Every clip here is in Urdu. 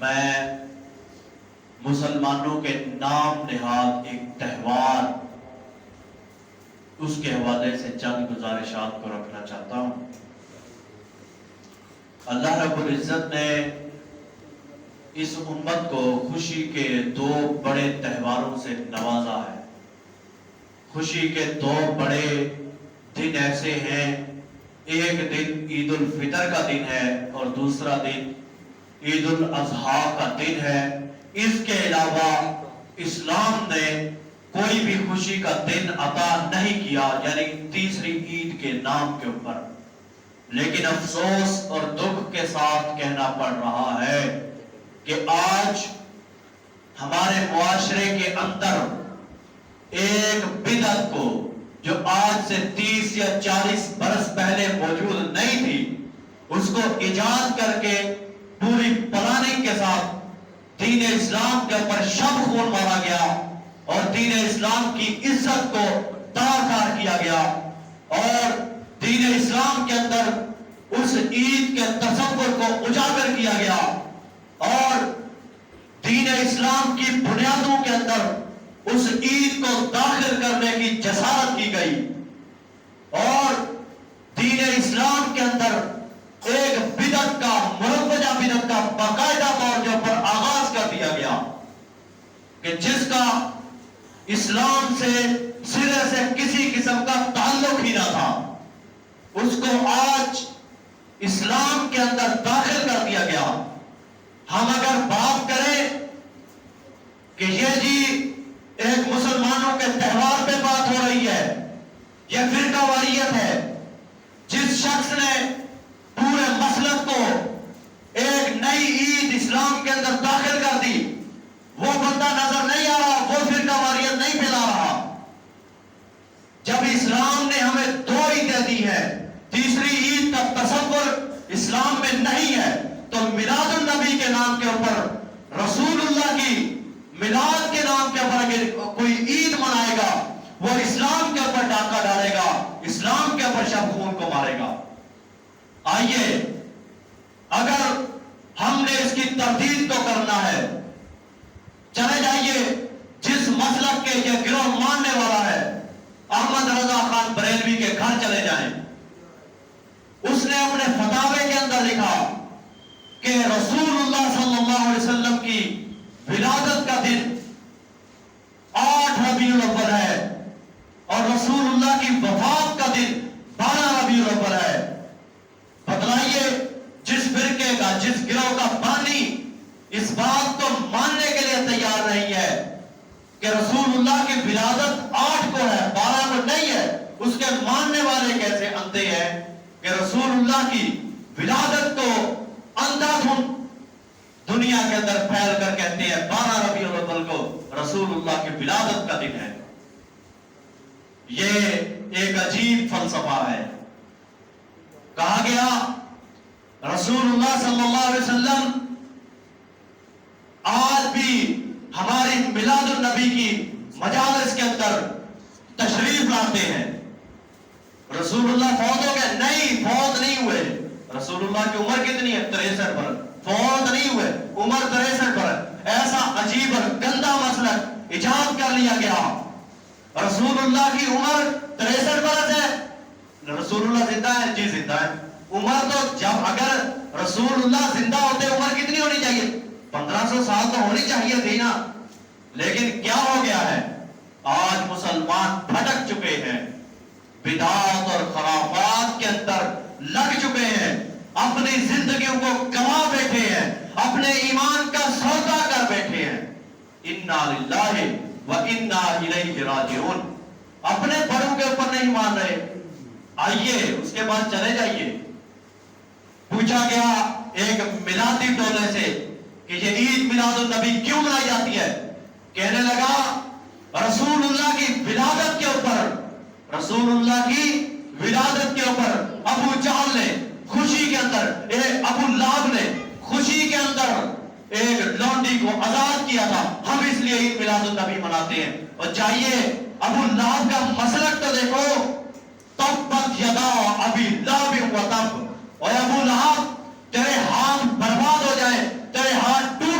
میں مسلمانوں کے نام نہاد ایک تہوار اس کے حوالے سے چند گزارشات کو رکھنا چاہتا ہوں۔ اللہ رب العزت نے اس امت کو خوشی کے دو بڑے تہواروں سے نوازا ہے۔ خوشی کے دو بڑے دن ایسے ہیں، ایک دن عید الفطر کا دن ہے اور دوسرا دن عید الاضحیٰ کا دن ہے۔ اس کے علاوہ اسلام نے کوئی بھی خوشی کا دن عطا نہیں کیا، یعنی تیسری عید کے نام کے اوپر۔ لیکن افسوس اور دکھ کے ساتھ کہنا پڑ رہا ہے کہ آج ہمارے معاشرے کے اندر ایک بدعت کو جو آج سے 30 یا 40 برس پہلے موجود نہیں تھی، اس کو ایجاد کر کے پوری پلاننگ کے ساتھ دین اسلام کے اوپر شب خون مارا گیا اور دین اسلام کی عزت کو تار کیا گیا، اور دین اسلام کے اندر اس عید کے تصور کو اجاگر کیا گیا، اور دین اسلام کی بنیادوں کے اندر اس عید کو داخل کرنے کی جسارت کی گئی، اور دین اسلام کے اندر ایک بدعت کا، مروجہ بدعت کا باقاعدہ طور کے اوپر آغاز کر دیا گیا کہ جس کا اسلام سے سرے سے کسی قسم کا تعلق ہی نہ تھا، اس کو آج اسلام کے اندر داخل کر دیا گیا۔ ہم اگر بات کریں کہ یہ جی ایک مسلمانوں کے تہوار پہ بات ہو رہی ہے، یہ فرقہ واریت ہے، جس شخص نے پورے مسلک کو ایک نئی عید اسلام کے اندر داخل کر دی، وہ بندہ نظر نہیں آ رہا، وہ فرقہ واریت نہیں پھیلا رہا۔ جب اسلام نے ہمیں دو عیدیں دی ہے، تیسری عید کا تصور اسلام میں نہیں ہے، تو میلاد النبی کے نام کے اوپر، رسول اللہ کی میلاد کے نام کے اوپر اگر کوئی عید منائے گا، وہ اسلام کے اوپر ڈاکہ ڈالے گا، اسلام کے اوپر شب خون کو مارے گا۔ آئیے، اگر ہم نے اس کی تردید کو کرنا ہے، چلے جائیے جس مسلک کے یہ گروہ ماننے والا ہے، احمد رضا خان بریلوی کے گھر چلے جائیں۔ اس نے اپنے فتاوے کے اندر لکھا کہ رسول اللہ صلی اللہ علیہ وسلم کی ولادت کا دن 8 ربیع الاول ہے اور رسول اللہ کی وفات کا دن 12 ربیع الاول ہے۔ بتلائیے، جس فرقے کا، جس گروہ کا بانی اس بات کو ماننے کے لیے تیار نہیں ہے کہ رسول اللہ کی ولادت 8 کو ہے، 12 کو نہیں ہے، اس کے ماننے والے کیسے اندھے ہیں کہ رسول اللہ کی ولادت کو اندھا دھند دنیا کے اندر پھیل کر کہتے ہیں 12 ربیع الاول کو رسول اللہ کی ولادت کا دن ہے۔ یہ ایک عجیب فلسفہ ہے۔ کہا گیا رسول اللہ صلی اللہ علیہ وسلم آج بھی ہماری میلاد النبی کی مجالس کے اندر تشریف لاتے ہیں۔ رسول اللہ فوت ہو گئے؟ نہیں، فوت نہیں ہوئے۔ رسول اللہ کی عمر کتنی ہے؟ 63 برس۔ فوت نہیں ہوئے، عمر 63 برس۔ ایسا عجیب اور گندا مسلک ایجاد کر لیا گیا۔ رسول اللہ کی عمر 63 برس ہے، رسول اللہ زندہ ہے؟ جی زندہ ہے۔ عمر تو جب اگر رسول اللہ زندہ ہوتے عمر کتنی ہونی چاہیے؟ 1500 سال تو ہونی چاہیے تھی نا۔ لیکن کیا ہو گیا ہے؟ آج مسلمان بھٹک چکے ہیں، بدعات اور خرافات کے اندر لگ چکے ہیں، اپنی زندگیوں کو گنوا بیٹھے ہیں، اپنے ایمان کا سودا کر بیٹھے ہیں۔ انا للہ و انا الیہ راجعون۔ اپنے بڑوں کے اوپر نہیں مان رہے۔ آئیے اس کے بعد چلے جائیے، پوچھا گیا ایک میلادی ٹولے سے کہ یہ عید میلاد النبی کیوں منائی جاتی ہے؟ کہنے لگا رسول اللہ کی ولادت کے اوپر، رسول اللہ کی ولادت کے اوپر ابو جہل نے خوشی کے اندر، ابو لہب نے خوشی کے اندر ایک لونڈی کو آزاد کیا تھا، ہم اس لیے عید میلاد النبی مناتے ہیں۔ اور چاہیے ابو لہب کا مسلک تو دیکھو، تبت یدا ابی لہب و تب، اور ابو لہب تیرے ہاتھ برباد ہو جائیں، تیرے ہاتھ ٹوٹ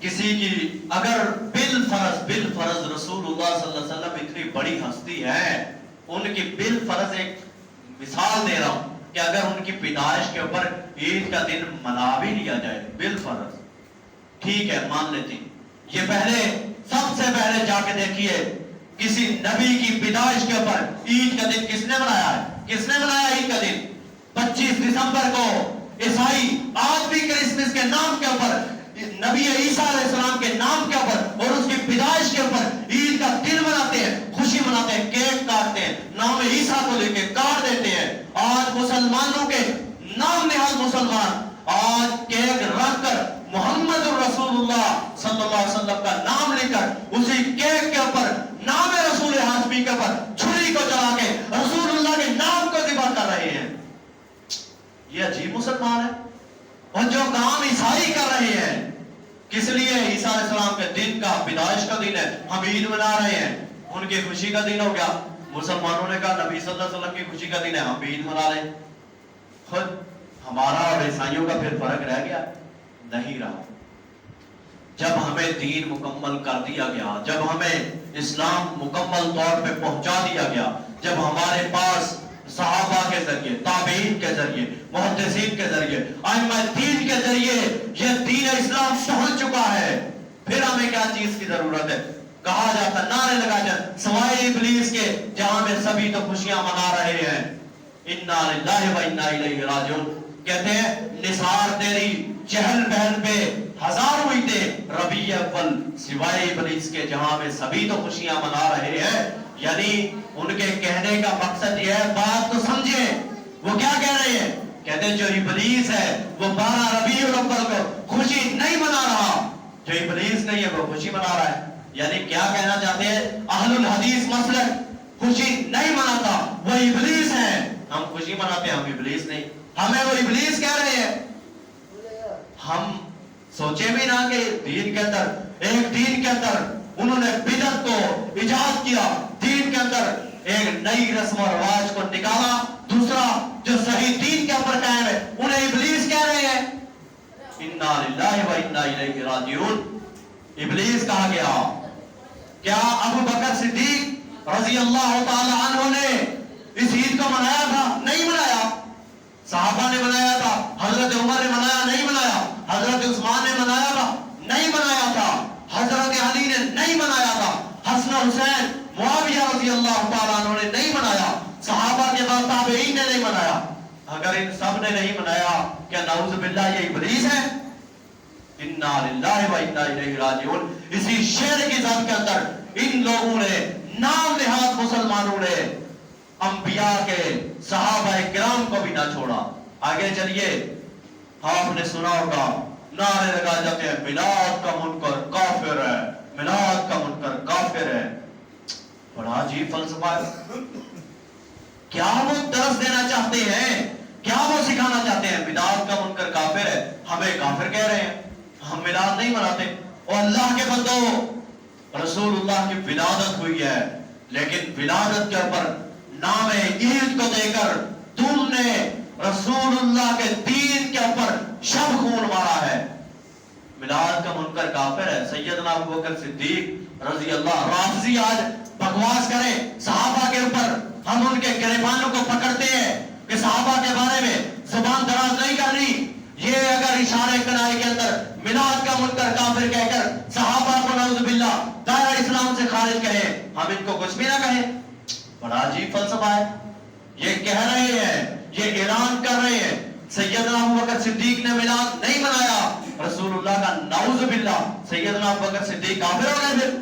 کسی کی اگر بالفرض رسول اللہ صلی اللہ علیہ وسلم اتنی بڑی ہستی ہے، ان کی بالفرض ایک مثال دے رہا ہوں کہ اگر ان کی پیدائش کے اوپر عید کا دن منا بھی لیا جائے بالفرض، ٹھیک ہے مان لیتی، یہ پہلے سب سے پہلے جا کے دیکھیے کسی نبی کی پیدائش کے اوپر عید کا دن کس نے منایا ہے؟ کس نے منایا عید کا دن؟ 25 دسمبر کو عیسائی آج بھی کرسمس کے نام کے اوپر، نبی عیسیٰ علیہ السلام کے نام کے اوپر اور اس کی پیدائش کے اوپر عید کا دن مناتے ہیں، خوشی مناتے ہیں، کیک کاٹتے ہیں، نام عیسیٰ کو لے کے کاٹ دیتے ہیں۔ آج مسلمانوں کے نام نہاد مسلمان آج کیک رکھ کر محمد الرسول اللہ صلی اللہ علیہ وسلم کا نام لے کر اسی کیک کے اوپر نام رسول ہاشمی کے اوپر چھری کو چلا کے رسول اللہ کے نام کو ذبح کر رہے ہیں۔ یہ عجیب مسلمان ہے، اور جو کام عیسائی کر رہے ہیں، کس لیے عیسیٰ علیہ السلام کے دن کا پیدائش کا دن ہے، ہم عید منا رہے ہیں، ان کی خوشی کا دن ہو گیا۔ مسلمانوں نے کہا نبی صلی اللہ علیہ وسلم کی خوشی کا دن ہے، ہم عید منا رہے ہیں۔ خود ہمارا اور عیسائیوں کا پھر فرق رہ گیا؟ نہیں رہا۔ جب ہمیں دین مکمل کر دیا گیا، جب ہمیں اسلام مکمل طور پہ پہنچا دیا گیا، جب ہمارے پاس صحابہ کے ذریعے، تابعین کے ذریعے، محدثین کے ذریعے، ائمہ دین کے ذریعے یہ دین اسلام پہنچ چکا ہے، پھر ہمیں کیا چیز کی ضرورت ہے؟ کہا جاتا، نعرے لگا جاتا، سوائے ابلیس کے جہاں میں سبھی تو خوشیاں منا رہے ہیں، انا للہ و انا الیہ راجعون۔ کہتے ہیں نثار تیری چہل پہل پہ ہزار ہوئی تھے، ربیع اول سوائے ابلیس کے جہاں میں سبھی تو خوشیاں منا رہے ہیں۔ یعنی ان کے کہنے کا مقصد یہ ہے، بات تو سمجھے وہ کیا کہہ رہے ہیں؟ کہتے ہیں جو ابلیس ہے وہ 12 ربیع الاول کو خوشی نہیں منا رہا، جو ابلیس نہیں ہے وہ خوشی منا رہا ہے۔ یعنی کیا کہنا چاہتے ہیں؟ اہل الحدیث مسلک خوشی نہیں مناتا، وہ ابلیس ہے، ہم خوشی مناتے ہیں، ہم ابلیس نہیں، ہمیں وہ ابلیس کہہ رہے ہیں۔ ہم سوچے بھی نہ کہ دین کے اندر، ایک دین کے اندر انہوں نے بدعت کو ایجاد کیا، دین کے اندر ایک نئی رسم و رواج کو نکالا، دوسرا جو صحیح دین کے اوپر قائم ہے انہیں ابلیس کہہ رہے ہیں۔ انا للہ و انا الیہ راجعون، ابلیس کہا گیا۔ کیا ابو بکر صدیق رضی اللہ تعالی عنہ نے اس عید کو منایا تھا؟ نہیں منایا۔ صحابہ نے منایا تھا، حضرت عمر نے منایا نہیں منایا، حضرت عثمان نے منایا تھا نہیں منایا تھا، حضرت علی نے نہیں منایا تھا، حسن حسین معاویہ رضی اللہ تعالیٰ عنہ نے نہیں منایا، صحابہ کے بعد تابعین نے نہیں منایا۔ اگر ان سب نے نہیں منایا، کیا نعوذ باللہ یہ ابلیس ہے؟ انا للہ و انا الیہ راجعون۔ اسی شعر کی ذات کے اندر ان لوگوں نے، نام نہاد مسلمانوں نے، انبیاء کے صحابہ کرام کو بھی نہ چھوڑا۔ آگے چلیے، آپ نے سنا ہوگا نعرے لگا جاتے ہیں میلاد کا منکر کافر ہے، میلاد کا منکر کافر ہے۔ بڑا عجیب فلسفہ ہے۔ کیا وہ درس دینا چاہتے ہیں؟ کیا وہ سکھانا چاہتے ہیں؟ میلاد کا منکر کافر ہے، ہمیں کافر کہہ رہے ہیں، ہم میلاد نہیں مناتے۔ اور اللہ کے بندو، رسول اللہ کی ولادت ہوئی ہے، لیکن ولادت کے اوپر نام عید کو دے کر تم نے رسول اللہ کے دین کے اوپر شب خون مارا ہے۔ میلاد کا منکر کافر ہے۔ سیدنا ابوبکر صدیق رضی اللہ، رافضی آج بکواس کرے صحابہ کے اوپر، ہم ان کے گریبانوں کو پکڑتے ہیں کہ صحابہ کے بارے میں زبان دراز نہیں کرنی۔ یہ اگر اشارے کنائے کے اندر میلاد کا منکر کافر کہہ کر صحابہ کو نعوذ باللہ دائرہ اسلام سے خارج کہیں، ہم ان کو کچھ بھی نہ کہیں۔ بڑا عجیب فلسفہ ہے۔ یہ کہہ رہے ہیں، یہ اعلان کر رہے ہیں سیدنا ابوبکر صدیق نے میلاد نہیں منایا، رسول اللہ کا نعوذ باللہ سیدنا ابوبکر صدیق کافر ہو گئے۔ پھر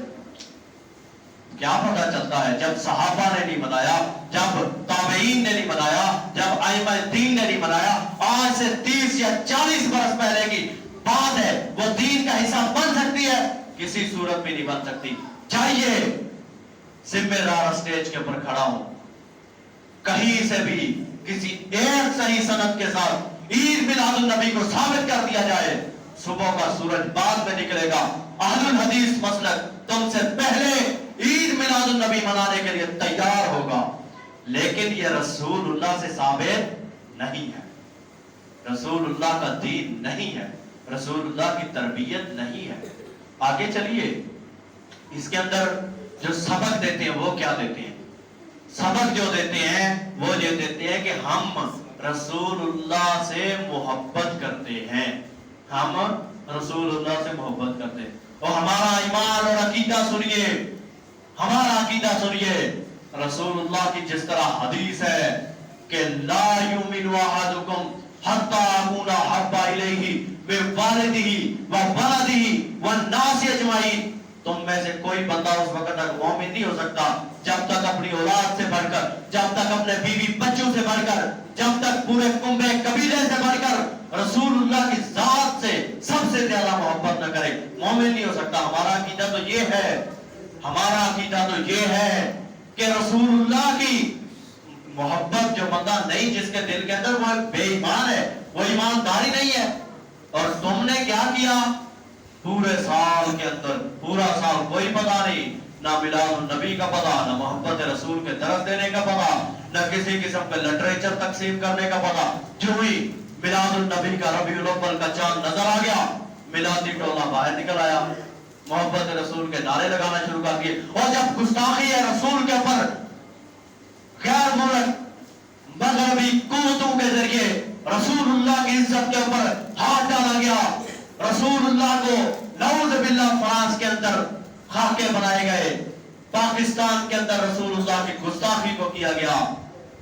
کیا پتہ چلتا ہے؟ جب صحابہ نے نہیں منایا، جب تابعین نے نہیں منایا، جب ائمہ دین نے نہیں منایا، آج سے 30 یا 40 برس پہلے کی بات ہے، وہ دین کا حصہ بن سکتی ہے؟ کسی صورت میں نہیں بن سکتی۔ چاہیے ذمہ دار اسٹیج کے اوپر کھڑا ہوں، کہیں سے بھی کسی ایک صحیح سند کے ساتھ عید میلاد النبی کو ثابت کر دیا جائے، صبح کا سورج بعد میں نکلے گا، اہل الحدیث مسلک تم سے پہلے عید میلاد النبی منانے کے لیے تیار ہوگا۔ لیکن یہ رسول اللہ سے ثابت نہیں ہے، رسول اللہ کا دین نہیں ہے، رسول اللہ کی تربیت نہیں ہے۔ آگے چلیے، اس کے اندر جو سبق دیتے ہیں وہ کیا دیتے ہیں؟ سبق جو دیتے ہیں وہ یہ دیتے ہیں کہ ہم رسول اللہ سے محبت کرتے ہیں، ہم رسول اللہ سے محبت کرتے ہیں۔ اور ہمارا ایمان اور عقیدہ سنیے، ہمارا عقیدہ سنیے، رسول اللہ کی جس طرح حدیث ہے کہ لا یؤمن احدکم حتی اکون احب الیہ من والدہ وولدہ والناس اجمعین، تم میں سے کوئی بندہ اس وقت تک مومن نہیں ہو سکتا جب تک اپنی اولاد سے بڑھ کر، جب تک اپنے بیوی بچوں سے بڑھ کر، جب تک پورے کنبے قبیلے سے بڑھ کر رسول اللہ کی ذات سے سب سے زیادہ محبت نہ کرے، مومن نہیں ہو سکتا۔ ہمارا عقیدہ تو یہ ہے، ہمارا عقیدہ تو یہ ہے کہ رسول اللہ کی محبت جو بندہ نہیں، جس کے دل کے اندر، وہ بے ایمان ہے، وہ ایمانداری نہیں ہے۔ اور تم نے کیا کیا؟ پورے سال کے اندر، پورا سال کوئی پتہ نہیں، نہ میلاد النبی کا پتہ، نہ محبت رسول کے درس دینے کا پتہ، نہ کسی قسم کا لٹریچر تقسیم کرنے کا پتہ۔ جو ہی میلاد النبی کا ربیع الاول کا چاند نظر آ گیا، میلادی ٹولہ باہر نکل آیا، محبت رسول کے نعرے لگانا شروع کر دیے۔ اور جب گستاخی ہے رسول کے اوپر، غیر ملک مغربی قوتوں کے ذریعے رسول اللہ کی عزت کے اوپر ہاتھ ڈالا گیا، رسول اللہ کو نعوذ باللہ فرانس کے اندر خاکے بنائے گئے، پاکستان کے اندر رسول اللہ کی گستاخی کو کیا گیا،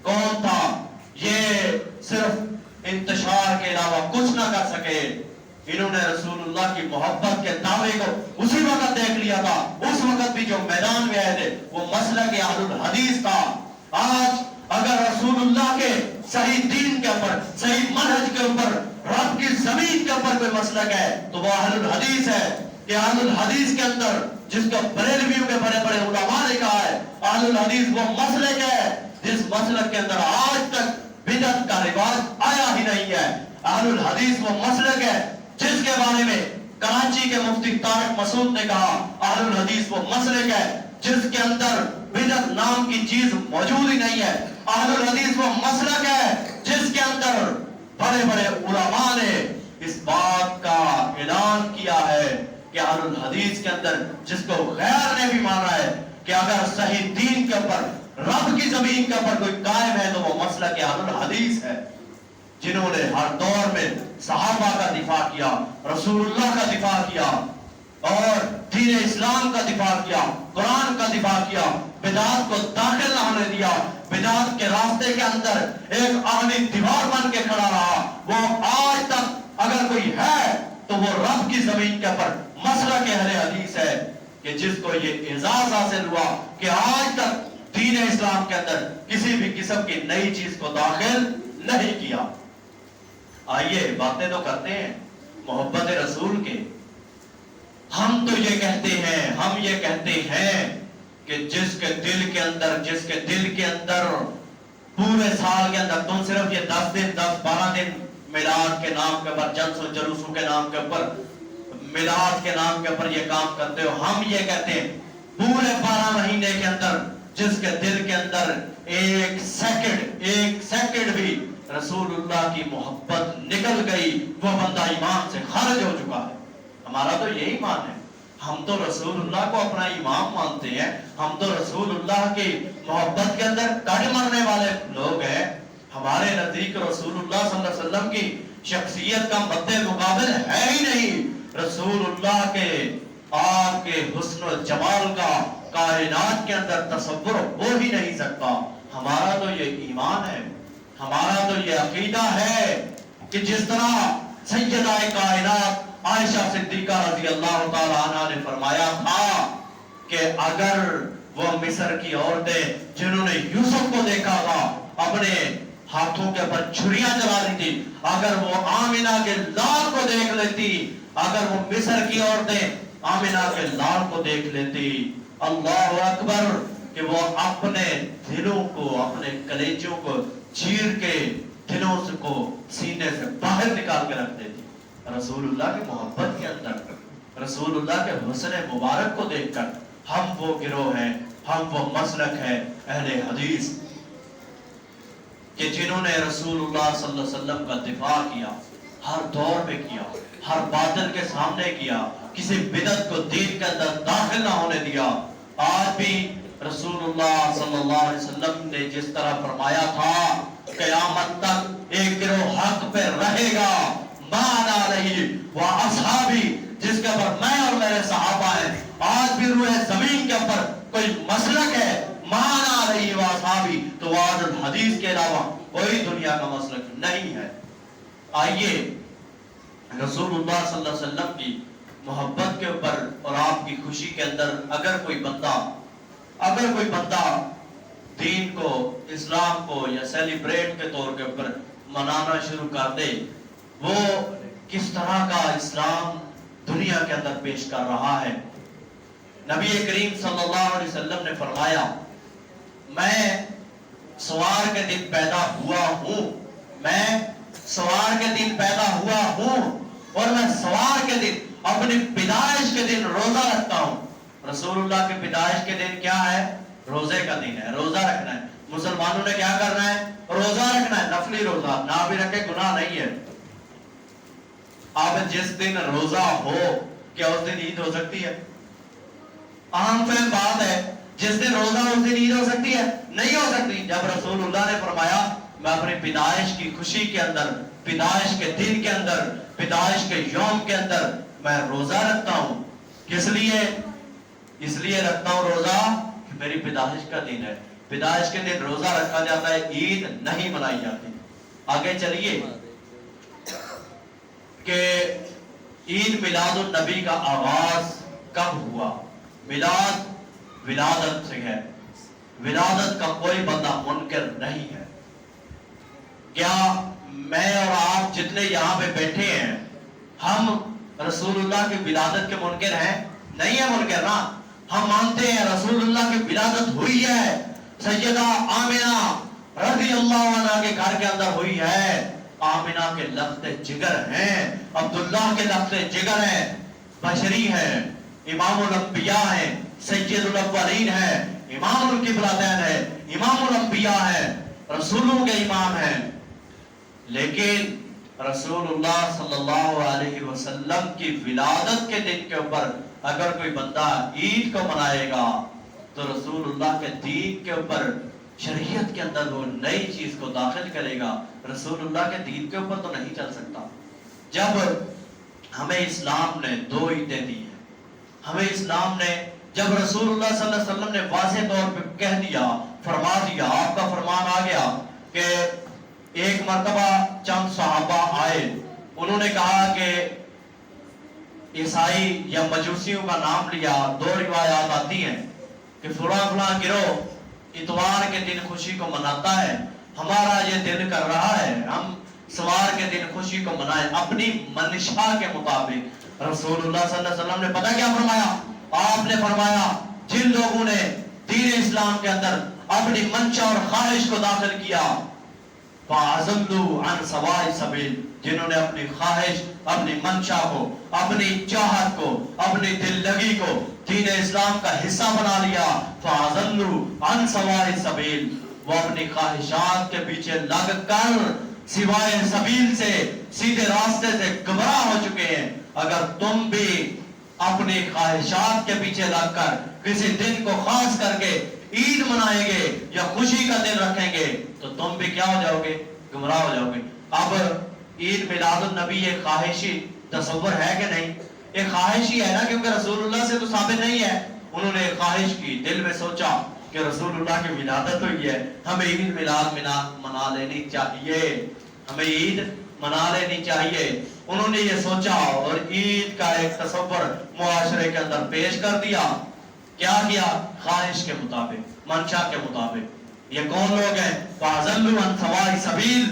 کون تھا؟ یہ صرف انتشار کے علاوہ کچھ نہ کر سکے۔ انہوں نے رسول اللہ کی محبت کے دعوے کو اسی وقت دیکھ لیا تھا، اس وقت بھی جو میدان میں آئے تھے وہ مسلک اہل الحدیث تھا۔ آج اگر رسول اللہ کے صحیح دین کے اوپر، صحیح منہج کے اوپر، رب کی زمین کے اوپر کوئی مسلک ہے تو وہ اہل الحدیث ہے۔ کہ اہل الحدیث کے اندر، جس کو بریلویوں کے بڑے بڑے علماء نے کہا ہے، اہل الحدیث وہ مسلک ہے جس مسلک کے اندر آج تک بدعت کا رواج آیا ہی نہیں ہے۔ اہل الحدیث وہ مسلک ہے جس کے بارے میں کراچی کے مفتی طارق مسعود نے کہا، اہل الحدیث وہ مسلک ہے جس کے اندر بدعت نام کی چیز موجود ہی نہیں ہے۔ اہل الحدیث وہ مسلک ہے جس کے اندر بڑے بڑے علماء نے اس بات کا اعلان کیا ہے کہ اہل الحدیث کے اندر، جس کو غیر نے بھی مانا ہے کہ اگر صحیح دین کے اوپر، رب کی زمین کے اوپر کوئی قائم ہے تو وہ مسلک اہل الحدیث ہے، جنہوں نے ہر دور میں صحابہ کا دفاع کیا، رسول اللہ کا دفاع کیا، اور دین اسلام کا دفاع کیا، قرآن کا دفاع کیا، بدعات کو داخل نہ ہونے دیا، بدعات کے راستے کے اندر ایک آہنی دیوار بن کے کھڑا رہا۔ وہ آج تک اگر کوئی ہے تو وہ رب کی زمین کے اوپر مسلک اہل حدیث ہے، کہ جس کو یہ اعزاز حاصل ہوا کہ آج تک دین اسلام کے اندر کسی بھی قسم کی نئی چیز کو داخل نہیں کیا۔ آئیے باتیں تو کرتے ہیں محبت رسول کے۔ ہم تو یہ کہتے ہیں، ہم یہ کہتے ہیں کہ جس کے دل کے اندر پورے سال کے اندر، تم صرف یہ 10 دن 10-12 دن میلاد کے نام کے اوپر، جلس و جلوسوں کے نام کے اوپر، میلاد کے نام کے اوپر یہ کام کرتے ہو۔ ہم یہ کہتے ہیں پورے 12 مہینے کے اندر جس کے دل کے اندر ایک سیکنڈ بھی رسول اللہ کی محبت نکل گئی، وہ بندہ ایمان سے خارج ہو چکا ہے۔ ہمارا تو یہی ایمان ہے، ہم تو رسول اللہ کو اپنا امام مانتے ہیں، ہم تو رسول اللہ کی محبت کے اندر کٹ مرنے والے لوگ ہیں۔ ہمارے نزدیک رسول اللہ صلی اللہ علیہ وسلم کی شخصیت کا مد مقابل ہے ہی نہیں۔ رسول اللہ کے، آپ کے حسن و جمال کا کائنات کے اندر تصور ہو ہی نہیں سکتا۔ ہمارا تو یہ ایمان ہے، ہمارا تو یہ عقیدہ ہے کہ جس طرح سیدہ کائنات عائشہ صدیقہ رضی اللہ تعالی عنہ نے فرمایا تھا کہ اگر وہ مصر کی عورتیں جنہوں نے یوسف کو دیکھا تھا اپنے ہاتھوں کے اوپر چھریاں چلا لی تھی، اگر وہ آمنہ کے لال کو دیکھ لیتی، اگر وہ مصر کی عورتیں آمنہ کے لال کو دیکھ لیتی، اللہ اکبر، کہ وہ اپنے دلوں کو، اپنے کلیجوں کو چیر کے دلوں کو سینے سے باہر نکال کے رکھ دیتی۔ رسول اللہ کی محبت کے اندر، رسول اللہ کے حسن مبارک کو دیکھ کر ہم وہ گروہ ہیں، ہم وہ مسلک ہیں اہل حدیث کہ جنہوں نے رسول اللہ صلی اللہ علیہ وسلم کا دفاع کیا، ہر دور میں کیا، ہر باطل کے سامنے کیا، کسی بدعت کو دین کے اندر داخل نہ ہونے دیا۔ آج بھی رسول اللہ صلی اللہ علیہ وسلم نے جس طرح فرمایا تھا قیامت تک ایک گروہ حق پہ رہے گا، مانا علیہ و اصحابی، جس کے اوپر میں اور میرے صحابہ ہیں۔ آج بھی روح زمین کے اوپر کوئی مسلک ہے مانا علیہ و اصحابی، تو وہ آج الحدیث کے علاوہ کوئی دنیا کا مسلک نہیں ہے۔ آئیے رسول اللہ صلی اللہ علیہ وسلم کی محبت کے اوپر اور آپ کی خوشی کے اندر اگر کوئی بندہ دین کو، اسلام کو یا سیلیبریٹ کے طور کے اوپر منانا شروع کر دے، وہ کس طرح کا اسلام دنیا کے اندر پیش کر رہا ہے۔ نبی کریم صلی اللہ علیہ وسلم نے فرمایا میں سوار کے دن پیدا ہوا ہوں، میں سوار کے دن پیدا ہوا ہوں اور میں سوار کے دن اپنی پیدائش کے دن روزہ رکھتا ہوں۔ رسول اللہ کی پیدائش کے دن کیا ہے؟ روزے کا دن ہے، روزہ رکھنا ہے۔ مسلمانوں نے کیا کرنا ہے؟ روزہ رکھنا ہے، نفلی روزہ، نہ بھی رکھے گناہ نہیں ہے۔ اب جس دن روزہ ہو، کیا اس دن عید ہو سکتی ہے؟ عام فہم بات ہے، جس دن روزہ اس دن عید ہو سکتی ہے؟ نہیں ہو سکتی۔ جب رسول اللہ نے فرمایا میں اپنی پیدائش کی خوشی کے اندر، پیدائش کے دن کے اندر، پیدائش کے یوم کے اندر میں روزہ رکھتا ہوں، کس لیے؟ اس لیے رکھتا ہوں روزہ کہ میری پیدائش کا دن ہے، پیدائش کے دن روزہ رکھا جاتا ہے، عید نہیں منائی جاتی۔ آگے چلیے کہ عید میلاد النبی کا آغاز کب ہوا؟ میلاد ولادت سے ہے، ولادت کا کوئی بندہ منکر نہیں ہے۔ کیا میں اور آپ جتنے یہاں پہ بیٹھے ہیں ہم رسول اللہ کی ولادت کے منکر ہیں؟ نہیں ہے منکر نا، ہم مانتے ہیں رسول اللہ کی ولادت ہوئی ہے، سیدہ آمنہ رضی اللہ عنہ کے گھر کے اندر ہوئی ہے۔ آمنہ کے لخت جگر ہیں، عبداللہ کے لخت جگر ہیں، بشری ہیں، امام الانبیاء ہیں، سید الاولین ہیں، امام القبلتین ہیں، امام الانبیاء ہیں، رسولوں کے امام ہیں۔ لیکن رسول اللہ صلی اللہ علیہ وسلم کی ولادت کے دن کے اوپر اگر کوئی بندہ عید کو منائے گا تو رسول اللہ کے دین کے اوپر، شریعت کے اندر وہ نئی چیز کو داخل کرے گا، رسول اللہ کے دین کے اوپر تو نہیں چل سکتا۔ جب ہمیں اسلام نے 2 عیدیں دی ہیں، ہمیں اسلام نے، جب رسول اللہ صلی اللہ علیہ وسلم نے واضح طور پہ کہہ دیا، فرما دیا، آپ کا فرمان آ گیا کہ ایک مرتبہ چند صحابہ آئے، انہوں نے کہا کہ عیسائی یا مجوسیوں کا نام لیا، 2 روایات آتی ہیں کہ فلاں فلاں گروہ اتوار کے دن خوشی کو مناتا ہے، ہمارا یہ دل کر رہا ہے ہم سوار کے دن خوشی کو منائیں اپنی منشا کے مطابق۔ رسول اللہ صلی اللہ علیہ وسلم نے پتہ کیا فرمایا؟ آپ نے فرمایا جن لوگوں نے دین اسلام کے اندر اپنی منشا اور خواہش کو داخل کیا، فَأَضَلُّوا عَنْ سَوَاءِ السَّبِيلِ، جنہوں نے اپنی خواہش، اپنی منشا کو، اپنی چاہت کو، اپنی دل لگی کو دین اسلام کا حصہ بنا لیا، فَأَضَلُّوا عَنْ سَوَاءِ السَّبِيلِ، وہ اپنی خواہشات کے پیچھے لگ کر سوائے سبیل سے، سیدھے راستے سے گمراہ ہو چکے ہیں۔ اگر تم بھی اپنی خواہشات کے پیچھے لگ کر کسی دن کو خاص کر کے عید منائیں گے یا خوشی کا دن رکھیں گے تو تم بھی کیا ہو جاؤ گے؟ گمراہ ہو جاؤ گے۔ اب عید میلاد النبی ایک خواہشی تصور ہے کہ نہیں؟ ایک خواہشی ہے نا، کیونکہ رسول اللہ سے تو ثابت نہیں ہے۔ انہوں نے خواہش کی، دل میں سوچا کہ رسول اللہ کی ولادت ہوئی ہے، ہمیں عید میلاد منا لینی چاہیے، ہمیں عید منا لینی چاہیے۔ انہوں نے یہ سوچا اور عید کا ایک تصور معاشرے کے اندر پیش کر دیا۔ کیا کیا؟ خواہش کے مطابق، منشا کے مطابق۔ یہ کون لوگ ہیں؟ فَأَضَلُّوا عَنْ سَوَاءِ السَّبِيلِ،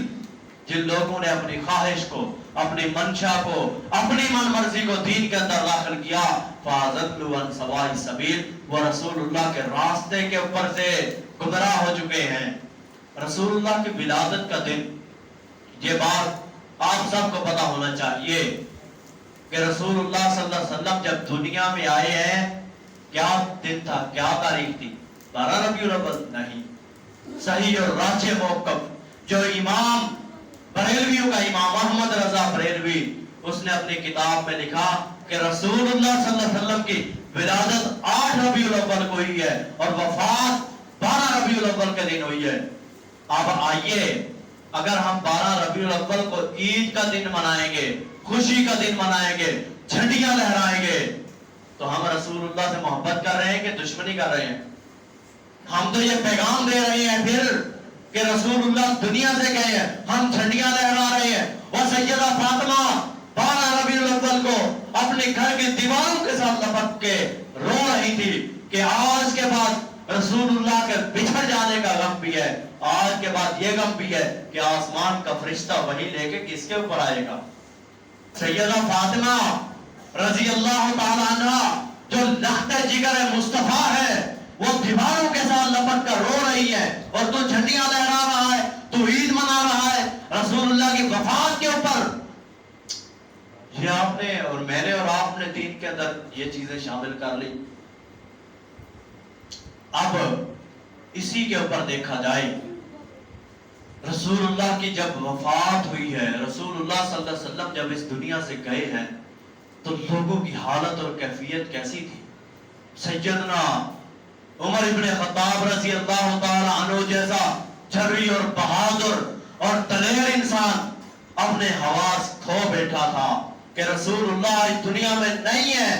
جن لوگوں نے اپنی خواہش کو، اپنی منشا کو، اپنی من مرضی کو دین کے اندر داخل کیا، فَأَضَلُّوا عَنْ سَوَاءِ السَّبِيلِ، وہ رسول اللہ کے راستے کے اوپر سے گمراہ ہو چکے ہیں۔ رسول اللہ کی ولادت کا دن، یہ بات آپ سب کو پتا ہونا چاہیے کہ رسول اللہ صلی اللہ علیہ وسلم جب دنیا میں آئے ہیں، کیا دن تھا، کیا تاریخ تھی؟ 12 ربیع الاول نہیں، صحیح اور راجح موقف جو امام بڑے بریلویوں کا امام محمد رضا بریلوی، اس نے اپنی کتاب میں لکھا کہ رسول اللہ صلی اللہ علیہ وسلم کی ولادت 8 ربیع الاول کو ہوئی ہے اور وفات 12 ربیع الاول کے دن ہوئی ہے۔ اب آئیے، اگر ہم 12 ربیع الاول کو عید کا دن منائیں گے، خوشی کا دن منائیں گے، جھنڈیاں لہرائیں گے، تو ہم رسول اللہ سے محبت کر رہے ہیں کہ دشمنی کر رہے ہیں؟ ہم تو یہ پیغام دے رہے ہیں پھر کہ رسول اللہ دنیا سے گئے ہیں، ہم جھنڈیاں لہرا رہے ہیں۔ وہ سیدہ فاطمہ 12 ربیع الاول کو اپنے گھر کی دیواروں کے ساتھ لپٹ کے رو رہی تھی کہ آج کے بعد رسول اللہ کے بچھڑ جانے کا غم بھی ہے، آج کے بعد یہ غم بھی ہے کہ آسمان کا فرشتہ وہی لے کے کس کے اوپر آئے گا۔ سیدہ فاطمہ رضی اللہ تعالی عنہ جو لخت جگر مصطفیٰ ہے، وہ دیواروں کے ساتھ لپٹ کر رو رہی ہے اور تو جھنڈیاں لہرا رہا ہے، تو عید منا رہا ہے رسول اللہ کی وفات کے اوپر۔ یہ آپ نے اور میں نے اور آپ نے دین کے اندر یہ چیزیں شامل کر لی۔ اب اسی کے اوپر دیکھا جائے، رسول اللہ کی جب وفات ہوئی ہے، رسول اللہ صلی اللہ علیہ وسلم جب اس دنیا سے گئے ہیں، تو لوگوں کی حالت اور کیفیت کیسی تھی؟ سیدنا عمر ابن خطاب رضی اللہ تعالی عنہ جیسا جری اور بہادر اور دلیر انسان اپنے حواس کھو بیٹھا تھا کہ رسول اللہ اس دنیا میں نہیں ہے،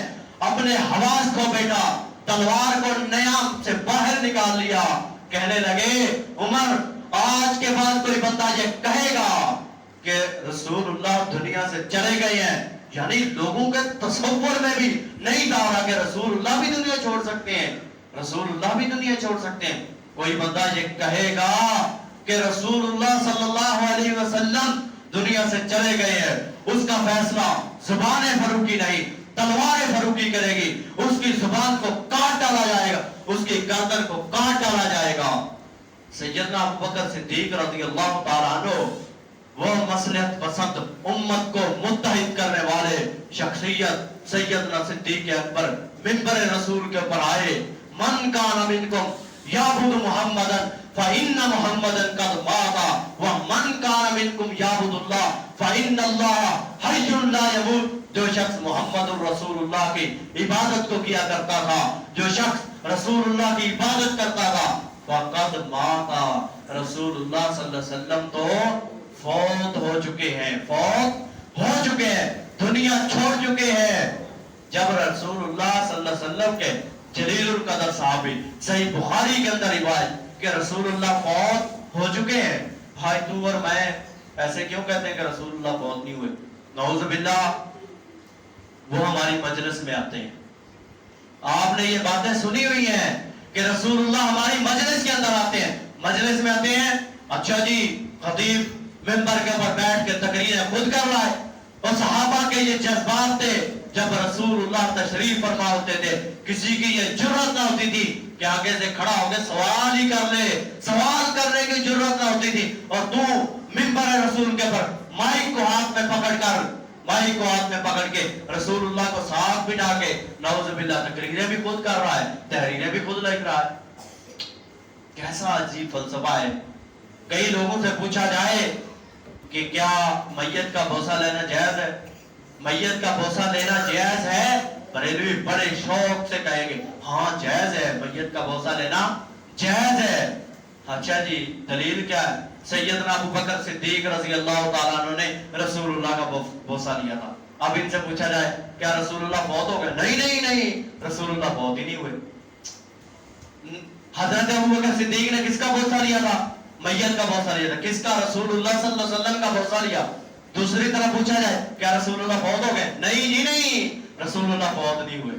اپنے حواس کھو بیٹھا، تلوار کو نیام سے باہر نکال لیا، کہنے لگے عمر آج کے بعد کوئی بندہ یہ کہے گا کہ رسول اللہ دنیا سے چلے گئے ہیں، یعنی لوگوں کے تصور میں بھی نہیں تھا کہ رسول اللہ بھی دنیا چھوڑ سکتے ہیں، رسول اللہ بھی دنیا چھوڑ سکتے ہیں۔ کوئی بندہ یہ کہے گا کہ رسول اللہ صلی اللہ علیہ وسلم دنیا سے چلے گئے ہیں، اس کا فیصلہ زبان فروخی نہیں، تلوار فروخی کرے گی، اس کی زبان کو کاٹ ڈالا جائے گا، اس کی گردن کو کاٹ ڈالا جائے گا۔ سیدنا ابوبکر صدیق رضی اللہ تعالیٰ عنہ وہ مصلحت پسند امت کو متحد کرنے والے شخصیت سیدنا صدیق اکبر منبر رسول کے اوپر آئے، من کان منکم یعبد محمدا فإن محمدا قد مات ومن کان منکم یعبد اللہ فإن اللہ حی لا یموت۔ جو شخص محمد الرسول اللہ کی عبادت کو کیا کرتا تھا، جو شخص رسول اللہ کی عبادت کرتا تھا، فقد مات، رسول اللہ صلی اللہ علیہ وسلم تو فوت ہو چکے ہیں، فوت ہو چکے ہیں، دنیا چھوڑ چکے ہیں۔ جب رسول اللہ صلی اللہ علیہ وسلم کے جلیل القدر صحابی صحیح بخاری کے اندر روایت کہ رسول اللہ فوت ہو چکے ہیں، بھائی تو اور میں ایسے کیوں کہتے ہیں کہ رسول اللہ فوت نہیں ہوئے؟ نعوذ باللہ، وہ ہماری مجلس میں آتے ہیں، آپ نے یہ باتیں سنی ہوئی ہیں کہ رسول اللہ ہماری مجلس کے اندر آتے ہیں، مجلس میں آتے ہیں، اچھا جی خطیب منبر کے اوپر بیٹھ کے تقریر خود کر رہا ہے، اور صحابہ کے یہ جذبات تھے، جب رسول اللہ تشریف فرما ہوتے تھے کسی کی یہ جرات نہ ہوتی تھی کہ آگے سے کھڑا ہو کے سوال ہی کر لے، سوال کرنے کی جرات نہ ہوتی تھی، اور تو منبر رسول کے اوپر مائک کو ہاتھ میں پکڑ کر، مائک کو ہاتھ میں پکڑ کے رسول اللہ کو ساتھ بٹھا کے نعوذ باللہ تقریریں بھی خود کر رہا ہے، تحریریں بھی خود لکھ رہا ہے۔ کیسا عجیب فلسفہ ہے۔ کئی لوگوں سے پوچھا جائے کہ کیا میت کا بوسہ لینا جائز ہے؟ میت کا بوسہ لینا جائز ہے؟ بریلوی بڑے شوق سے کہیں گے ہاں جائز ہے، میت کا بوسہ لینا جائز ہے۔ اچھا جی دلیل کیا ہے؟ سیدنا ابوبکر صدیق رضی اللہ تعالیٰ عنہ نے رسول اللہ کا بوسہ لیا تھا۔ اب ان سے پوچھا جائے کیا رسول اللہ فوت ہو گئے؟ نہیں نہیں نہیں، رسول اللہ فوت ہی نہیں ہوئے۔ حضرت ابوبکر صدیق نے کس کا بوسہ لیا تھا؟ میت کا بوسہ لیا تھا۔ کس کا؟ رسول اللہ صلی اللہ علیہ وسلم کا بوسہ لیا۔ دوسری طرف پوچھا جائے کیا رسول اللہ فوت ہو گئے؟ نہیں جی نہیں، رسول اللہ فوت نہیں ہوئے۔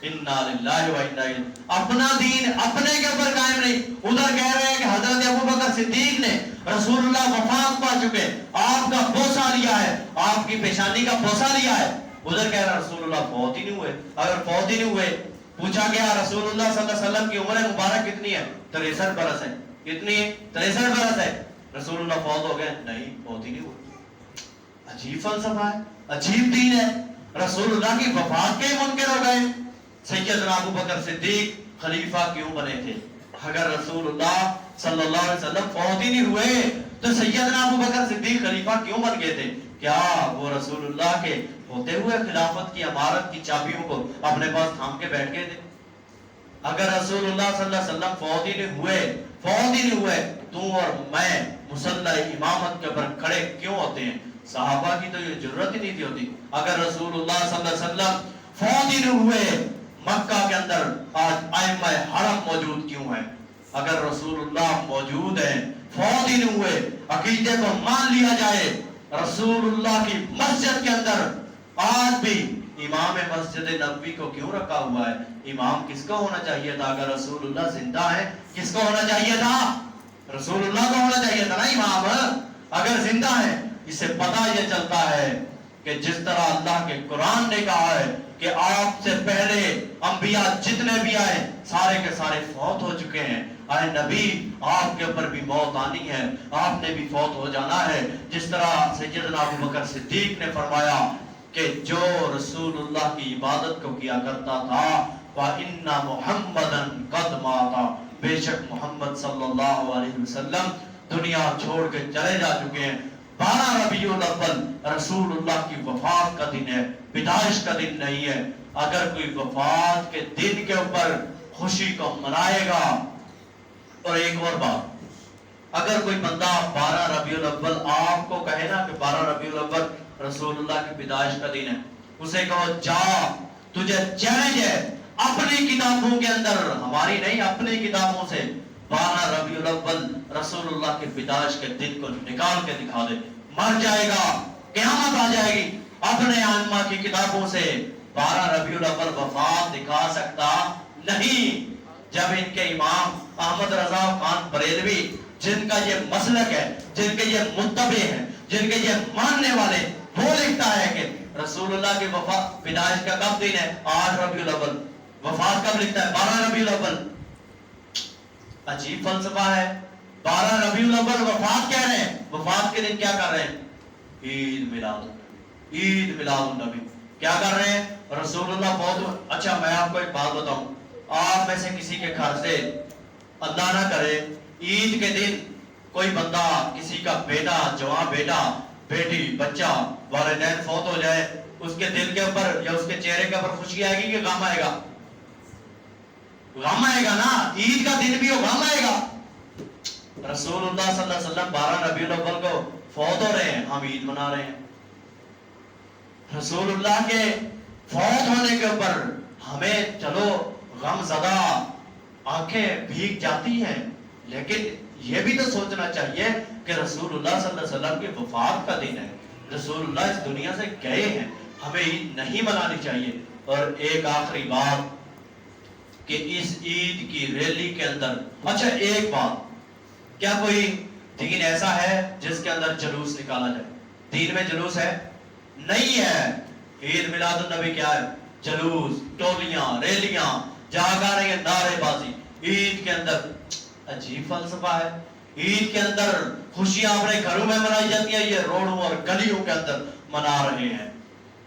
انا للہ و انا الیہ، اپنا دین اپنے کے اوپر قائم نہیں۔ ادھر کہہ رہے ہیں کہ حضرت ابوبکر صدیق نے رسول اللہ وفات پا چکے، آپ کا بوسہ لیا ہے، آپ کی پیشانی کا بوسہ لیا ہے، ادھر کہہ رہا رسول اللہ فوت ہی نہیں ہوئے۔ اگر فوت ہی نہیں ہوئے، پوچھا گیا رسول اللہ صلی اللہ علیہ وسلم کی عمر مبارک کتنی ہے؟ 63 برس ہے۔ کتنی ہے؟ 63 برس ہے۔ رسول اللہ فوت ہو گئے؟ نہیں، فوت ہی نہیں ہوئے۔ عجیب فلسفہ ہے، عجیب دین ہے۔ رسول اللہ کی وفات کے منکر ہو گئے۔ سیدنا ابوبکر صدیق خلیفہ کیوں بنے تھے؟ اگر رسول اللہ صلی اللہ علیہ وسلم فوت ہی نہیں ہوئے تو سیدنا ابو بکر صدیق خلیفہ کیوں بن گئے تھے؟ کیا وہ رسول اللہ کے ہوتے ہوئے خلافت کی امارت کی چابیوں کو اپنے پاس تھام کے بیٹھ گئے تھے؟ اگر رسول اللہ صلی اللہ علیہ وسلم فوت ہی نہیں ہوئے تو اور میں مصلی امامت کے اوپر کھڑے کیوں ہوتے ہیں؟ صحابہ کی تو یہ ضرورت ہی نہیں تھی ہوتی. اگر رسول اللہ صلی اللہ علیہ وسلم فوت ہی نہیں ہوئے مکہ کے اندر آج ائمہ حرم موجود کیوں ہیں؟ اگر رسول اللہ موجود ہیں فوت ہی نہیں ہوئے عقیدے کو مان لیا جائے رسول اللہ کی مسجد کے اندر آج بھی امام مسجد نبوی کو کیوں رکھا ہوا ہے؟ امام کس کا ہونا چاہیے تھا؟ اگر رسول اللہ زندہ ہے کس کو ہونا چاہیے تھا؟ رسول اللہ کو ہونا چاہیے تھا نا امام. اگر زندہ ہے اس سے پتہ یہ چلتا ہے کہ جس طرح اللہ کے قرآن نے کہا ہے کہ آپ سے پہلے انبیاء جتنے بھی آئے سارے کے سارے فوت ہو چکے ہیں. اے نبی آپ کے اوپر بھی موت آنی ہے, آپ نے بھی فوت ہو جانا ہے. جس طرح سیدنا ابو بکر صدیق نے فرمایا کہ جو رسول اللہ کی عبادت کو کیا کرتا تھا وَإِنَّ مُحَمَّدًا قَدْ مَاتَ, بے شک محمد صلی اللہ علیہ وسلم دنیا چھوڑ کے چلے جا چکے ہیں. 12 ربیع الاول رسول اللہ کی وفات کا دن ہے, پیدائش کا دن نہیں ہے. اگر کوئی وفات کے دن کے اوپر خوشی کو منائے گا. اور ایک اور بات, اگر کوئی بندہ 12 ربیع الاول آپ کو کہے نا کہ 12 ربیع الاول رسول اللہ کی پیدائش کا دن ہے, اسے کہو جا تجھے چیلنج ہے اپنی کتابوں کے اندر, ہماری نہیں اپنی کتابوں سے 12 ربیع الاول رسول اللہ کی پیدائش کے دن کو نکال کے دکھا دے. مر جائے گا, قیامت آ جائے گی, اپنے ائمہ کی کتابوں سے 12 ربیع الاول وفات دکھا سکتا نہیں. جب ان کے امام احمد رضا خان بریلوی جن کا یہ مسلک ہے, جن کے یہ متبع ہیں, جن کے یہ ماننے والے, وہ لکھتا ہے کہ رسول اللہ کی وفات پیدائش کا کب دن ہے؟ 8 ربیع الاول. وفات کب لکھتا ہے؟ 12 ربیع الاول. عجیب فلسفہ ہے. 12 ربیع الاول وفات کہہ رہے ہیں, وفات کے دن کیا کر رہے ہیں؟ عید میلاد النبی. کیا کر رہے ہیں؟ رسول اللہ بہت. اچھا میں آپ کو ایک بات بتاؤں, آپ میں سے کسی کے گھر سے اللہ نہ کرے عید کے دن کوئی بندہ, کسی کا بیٹا, جوان بیٹا, بیٹی, بچہ, والدین فوت ہو جائے, اس کے دل کے اوپر یا اس کے چہرے کے اوپر خوشی آئے گی کہ غم آئے گا؟ غم آئے گا نا. عید کا دن بھی ہو, غم آئے گا. رسول اللہ صلی اللہ علیہ وسلم 12 ربیع الاول کو فوت ہو رہے ہیں, ہم عید منا رہے ہیں. رسول اللہ کے فوت ہونے کے اوپر ہمیں چلو غم زدہ آنکھیں بھیگ جاتی ہیں, لیکن یہ بھی تو سوچنا چاہیے کہ رسول اللہ صلی اللہ علیہ وسلم کی وفات کا دن ہے, رسول اللہ اس دنیا سے گئے ہیں, ہمیں عید نہیں منانی چاہیے. اور ایک آخری بات کہ اس عید کی ریلی کے اندر, اچھا ایک بات, کیا کوئی دین ایسا ہے جس کے اندر جلوس نکالا جائے؟ دین میں جلوس ہے؟ نہیں ہے. عید میلاد النبی کیا ہے؟ جلوس, ٹولیاں, ریلیاں, جاگا رہی ہیں, نعرے بازی. عید کے اندر عجیب فلسفہ ہے. عید کے اندر خوشیاں اپنے گھروں میں منائی جاتی ہیں, یہ روڈوں اور گلیوں کے اندر منا رہے ہیں.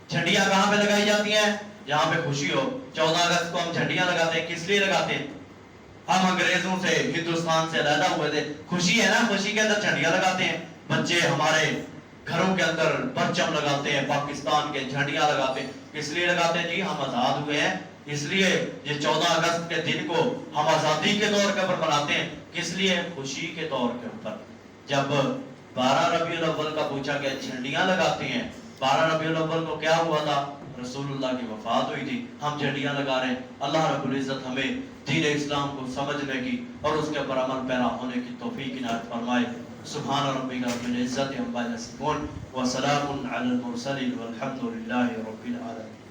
جھنڈیاں کہاں پہ لگائی جاتی ہیں؟ جہاں پہ خوشی ہو. 14 اگست کو ہم جھنڈیاں لگاتے ہیں, کس لیے لگاتے ہیں؟ ہم انگریزوں سے, ہندوستان سے علیحدہ ہوئے تھے, خوشی ہے نا, خوشی کے اندر جھنڈیاں لگاتے ہیں. بچے ہمارے گھروں کے اندر پرچم لگاتے ہیں, پاکستان کے جھنڈیاں لگاتے ہیں. کس لیے لگاتے ہیں؟ جی ہم آزاد ہوئے ہیں اس لیے. یہ 14 اگست کے دن کو ہم آزادی کے طور کے اوپر مناتے ہیں. کس لیے؟ خوشی کے طور کے اوپر. جب 12 ربیع الاول کا پوچھا کہ جھنڈیاں لگاتے ہیں, 12 ربیع الاول کو کیا ہوا تھا؟ رسول اللہ کی وفات ہوئی تھی, ہم جھنڈیاں لگا رہے ہیں. اللہ رب العزت ہمیں دین اسلام کو سمجھنے کی اور اس کے اوپر عمل پیرا ہونے کی توفیق عنایت فرمائے. سبحان ربک رب العزت عما یصفون وسلام علی المرسلین والحمد للہ رب العالمین.